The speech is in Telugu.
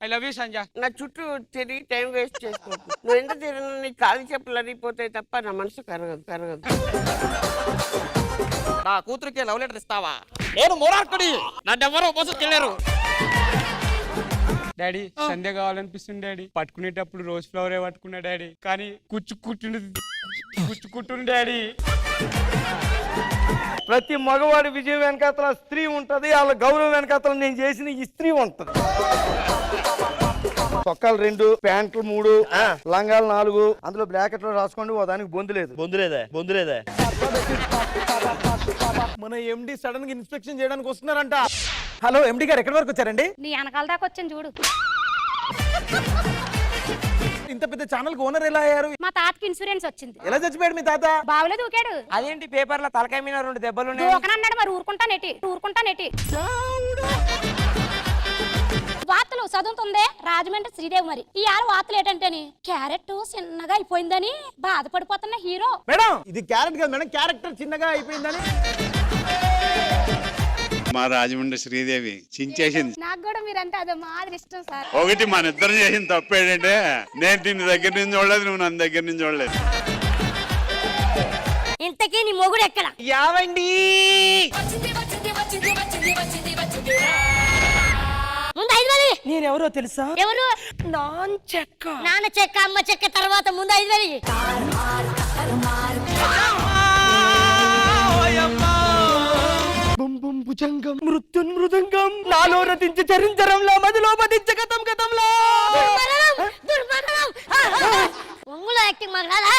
ఐ లవ్ యూ సంజ. నా చుట్టూ తిరిగి టైం వేస్ట్ చేసుకోవద్దు. నువ్వు ఎంత తిరిగినా నీ కాలి చెప్పులు అరిగిపోతాయి తప్ప నా మనసు కరగదు. నా కూతురికి లవ్ లెటర్ ఇస్తావా? నేను మూరార్కుడి, నన్నెవరో మోసుకెళ్ళారు. డాడీ సంధ్య కావాలనిపిస్తుంది డాడీ. పట్టుకునేటప్పుడు రోజ్ ఫ్లవరే పట్టుకున్నా డాడీ, కానీ కుచ్చుకుంటుంది డాడీ. ప్రతి మగవాడి విజయం వెనకాతల స్త్రీ ఉంటది, వాళ్ళ గౌరవం వెనకాతల నేను చేసిన ఈ స్త్రీ ఉంటది. చొక్కాలు 2, ప్యాంట్లు 3, లంగాలు 4, అందులో బ్రాకెట్ లో రాసుకోండి. ఓ దానికి బొందులేదా మన ఎండి సడన్ గా ఇన్స్పెక్షన్ చేయడానికి వస్తున్నారంట. హలో ఎండి గారు, ఎక్కడి వరకు వచ్చారండి? నీ వెనకాల దాకా వచ్చాను చూడు. ఇంత పెద్ద ఛానల్ కి ఓనర్ ఎలా అయ్యారు? మా తాతకి ఇన్సూరెన్స్ వచ్చింది. ఎలా చచ్చిపోయాడు మీ తాత? బావులే దూకాడు. అదేంటి పేపర్ లో తలకాయ మీద 2 దెబ్బలు దూకనన్నాడు, మరి ఊరుకుంటానేటి. వార్తలు చదువుతుందే రాజమండ్రి శ్రీదేవి. మరి ఈ ఆరు వార్తలు ఏంటంటేని క్యారెట్ చిన్నగా అయిపోయిందని బాధపడిపోతున్న హీరో. మేడం ఇది క్యారెట్ కాదు మేడం, క్యారెక్టర్ చిన్నగా అయిపోయిందని. మా రాజమండ్రి శ్రీదేవి చించేసింది. నాకు కూడా మీరంటే అదే మాదిరి ఇష్టం సార్. ఒకటి మన ఇద్దరు చేసిన తప్పేంటంటే నేను నిన్ను దగ్గర నుంచి చూడలేదు, నువ్వు నన్ను దగ్గర నుంచి చూడలేదు. ఇంతకీ నీ మొగుడు ఎక్కడ? యావండి ముందు 5,000. నేనెవరో తెలుసా? ఎవరు? నాన్న చెక్క అమ్మ చెక్క తర్వాత ముందు 5,000. భుజంగం మృత్యున్మృదంగం నాలో రతించి చరించరంలా మదిలో పదించ గతంలా. దుర్మరణం ఒంగులో యాక్టింగ్ మాకు రాదా?